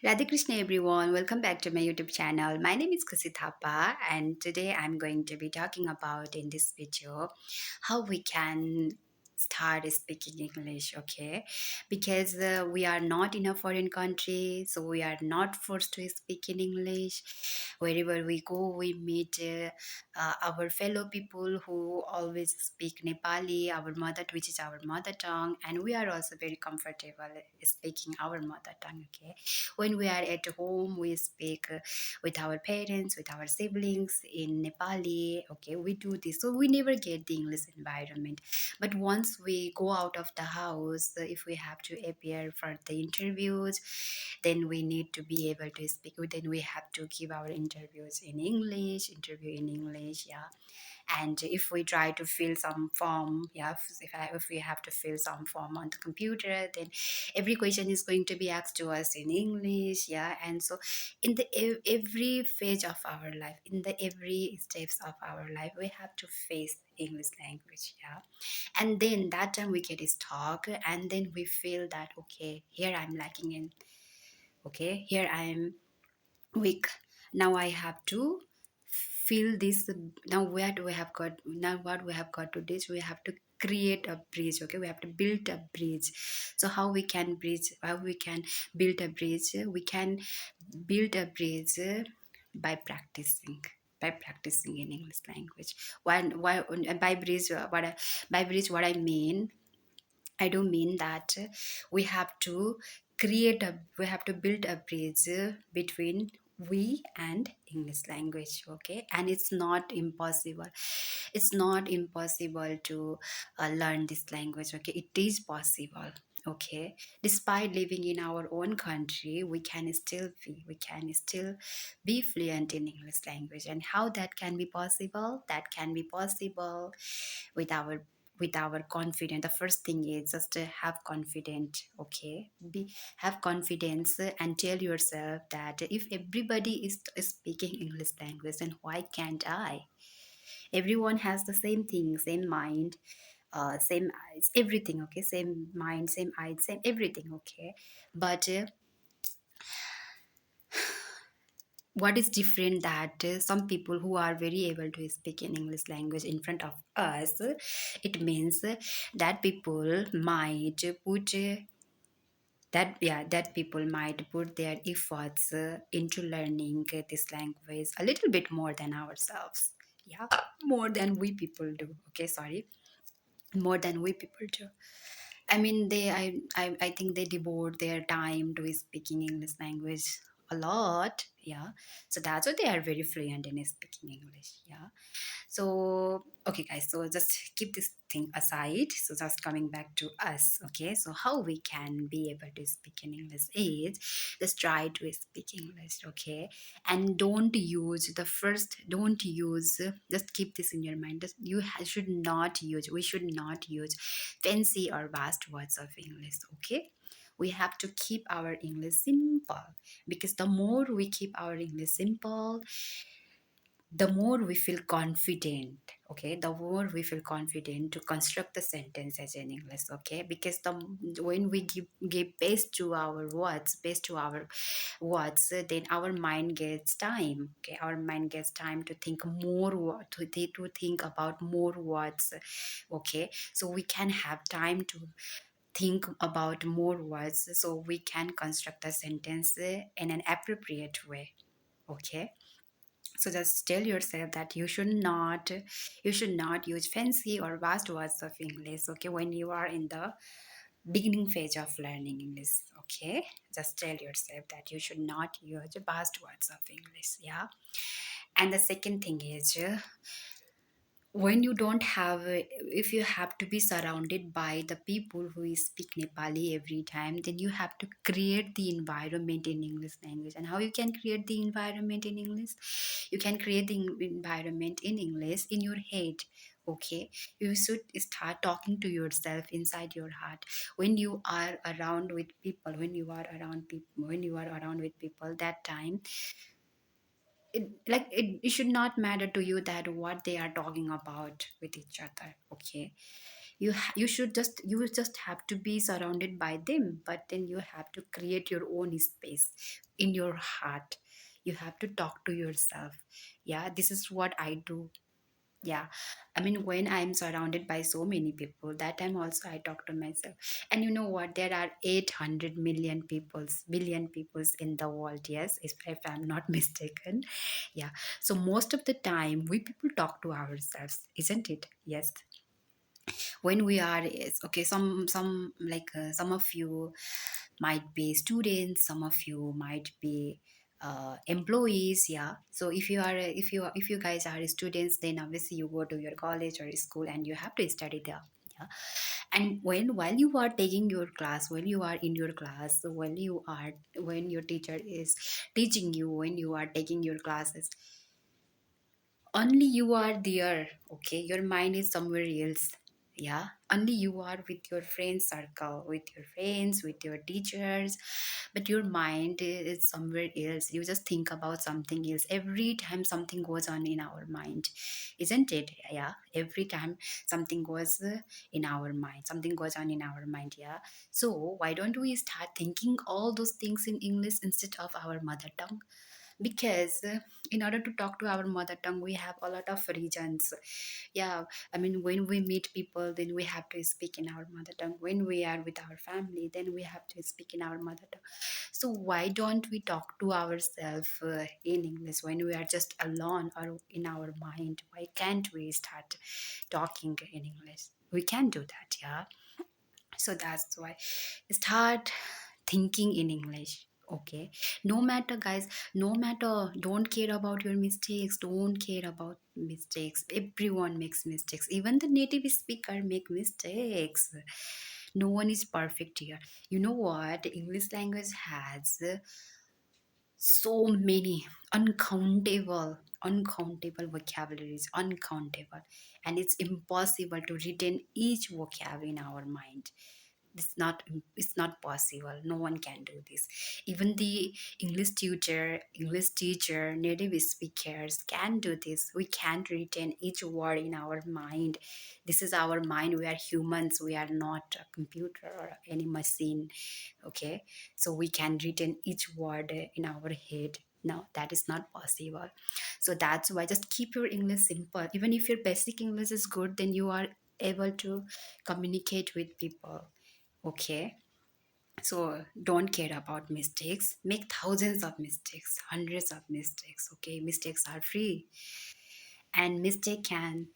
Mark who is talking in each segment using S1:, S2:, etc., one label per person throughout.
S1: Radhe Krishna everyone, welcome back to my YouTube channel. My name is Kusi Thapa and today I'm going to be talking about in this video how we can start speaking English, okay? Because we are not in a foreign country, so we are not forced to speak in English. Wherever we go, we meet our fellow people who always speak Nepali, our mother, which is our mother tongue, and we are also very comfortable speaking our mother tongue, okay? When we are at home, we speak with our parents, with our siblings in Nepali. Okay, we do this. So we never get the English environment. But once we go out of the house, if we have to appear for the interviews, then we need to be able to speak. Then we have to give our interviews in English, interview in English, yeah. And if we try to fill some form, yeah, if we have to fill some form on the computer, then every question is going to be asked to us in English, yeah. And so in the every phase of our life, in the every steps of our life, we have to face English language, yeah. And then that time we get stuck, and then we feel that okay, here I'm lacking in, okay, here I'm week. Now I have to feel this. Now where do we have got, now what we have got to this, we have to create a bridge, okay, we have to build a bridge. So how we can bridge, how we can build a bridge, we can build a bridge by practicing, by practicing in English language. Why by bridge, by bridge what I mean, I do mean that we have to we have to build a bridge between we and English language, okay? And it's not impossible. It's not impossible to learn this language, okay? It is possible, okay? Despite living in our own country, we can still be fluent in English language. And how that can be possible? That can be possible with our confidence. The first thing is just to have confidence, okay, be have confidence and tell yourself that if everybody is speaking English language, then why can't I? Everyone has the same thing, same mind, same eyes, everything, okay, same mind, same eyes, same everything, okay. But what is different that some people who are very able to speak in English language in front of us, it means that people might put that, yeah, that people might put their efforts into learning this language a little bit more than ourselves, yeah, more than we people do, okay, sorry, more than we people do. I mean, I think they devote their time to speaking English language a lot. Yeah. So that's why they are very fluent in speaking English. Yeah. So, okay, guys, so just keep this thing aside. So, just coming back to us, okay? So, how we can be able to speak in English is just try to speak English, okay? And don't use, just keep this in your mind. Should not use, we should not use fancy or vast words of English, okay? We have to keep our English simple, because the more we keep our English simple, the more we feel confident, okay, the more we feel confident to construct the sentences in English, okay, because when we give base to our words, then our mind gets time, okay, our mind gets time to think more to think about more words, okay, so we can have time to think about more words, so we can construct a sentence in an appropriate way, okay. So just tell yourself that you should not use fancy or vast words of English, okay, when you are in the beginning phase of learning English, okay. Just tell yourself that you should not use vast words of English, yeah. And the second thing is, when you don't have if you have to be surrounded by the people who speak Nepali every time, then you have to create the environment in English language. And how you can create the environment in English? You can create the environment in English in your head, okay. You should start talking to yourself inside your heart. When you are around with people, when you are around with people, that time it should not matter to you that what they are talking about with each other, okay. You should just, you just have to be surrounded by them, but then you have to create your own space in your heart. You have to talk to yourself. Yeah, this is what I do. Yeah, I mean, when I'm surrounded by so many people, that time also I talk to myself. And you know what, there are 800 million peoples, billion peoples in the world, yes, if I'm not mistaken. Yeah, so most of the time we people talk to ourselves, isn't it? Yes, when we are, yes, okay, some like some of you might be students, some of you might be employees. Yeah, so if you are if you guys are students, then obviously you go to your college or school and you have to study there. Yeah, and when while you are taking your class, when you are in your class, when you are, when your teacher is teaching you, when you are taking your classes, only you are there. Okay, your mind is somewhere else. Yeah, only you are with your friend circle, with your friends, with your teachers, but your mind is somewhere else. You just think about something else every time something goes on in our mind, isn't it? Yeah, every time something goes in our mind, something goes on in our mind. Yeah, so why don't we start thinking all those things in English instead of our mother tongue? Because in order to talk to our mother tongue, we have a lot of regions. Yeah, I mean, when we meet people, then we have to speak in our mother tongue. When we are with our family, then we have to speak in our mother tongue. So why don't we talk to ourselves in English when we are just alone or in our mind? Why can't we start talking in English? We can do that. Yeah, so that's why start thinking in English. Okay, no matter, guys, no matter, don't care about your mistakes, don't care about mistakes. Everyone makes mistakes, even the native speaker make mistakes. No one is perfect here. You know what, English language has so many uncountable vocabularies, uncountable, and it's impossible to retain each vocab in our mind. It's not possible. No one can do this. Even the english teacher, native speakers can do this. We can't retain each word in our mind. This is our mind. We are humans. We are not a computer or any machine. Okay, so we can retain each word in our head. No, that is not possible. So that's why just keep your English simple. Even if your basic English is good, then you are able to communicate with people. Okay, so don't care about mistakes. Make thousands of mistakes, hundreds of mistakes. Okay, mistakes are free, and mistake happen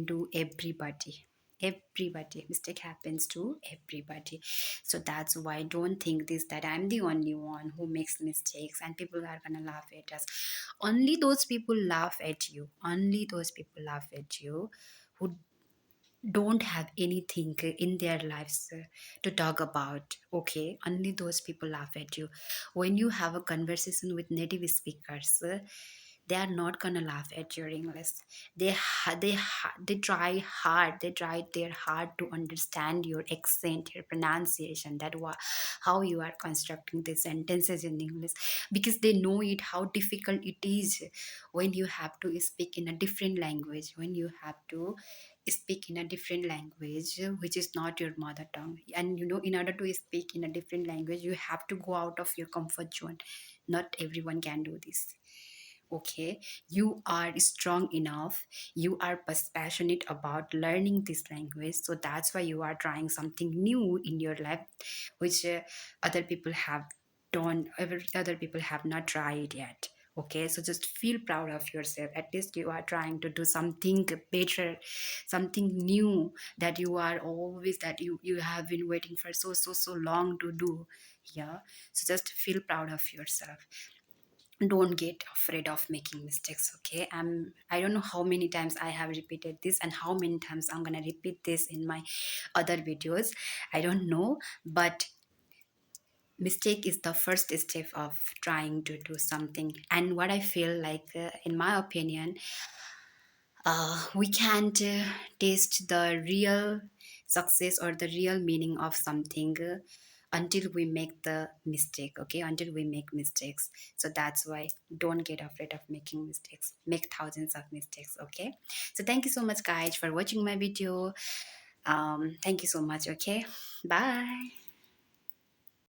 S1: to everybody. Everybody, mistake happens to everybody. So that's why don't think this, that I'm the only one who makes mistakes and people are gonna laugh at us. Only those people laugh at you, only those people laugh at you who don't have anything in their lives to talk about. Okay, only those people laugh at you. When you have a conversation with native speakers, they are not gonna laugh at your English. They try hard, they try their hard to understand your accent, your pronunciation, how you are constructing the sentences in English, because they know it how difficult it is when you have to speak in a different language, when you have to speak in a different language which is not your mother tongue. And you know, in order to speak in a different language, you have to go out of your comfort zone. Not everyone can do this. Okay, you are strong enough, you are passionate about learning this language, so that's why you are trying something new in your life, which other people have other people have not tried yet. Okay, so just feel proud of yourself. At least you are trying to do something better, something new, that you are always, that you have been waiting for so long to do. Yeah, so just feel proud of yourself. Don't get afraid of making mistakes. Okay, I don't know how many times I have repeated this and how many times I'm gonna repeat this in my other videos. I don't know, but mistake is the first step of trying to do something. And what I feel like, in my opinion, we can't taste the real success or the real meaning of something until we make the mistake, okay, until we make mistakes. So that's why don't get afraid of making mistakes, make thousands of mistakes, okay. So thank you so much guys for watching my video. Thank you so much, okay, bye.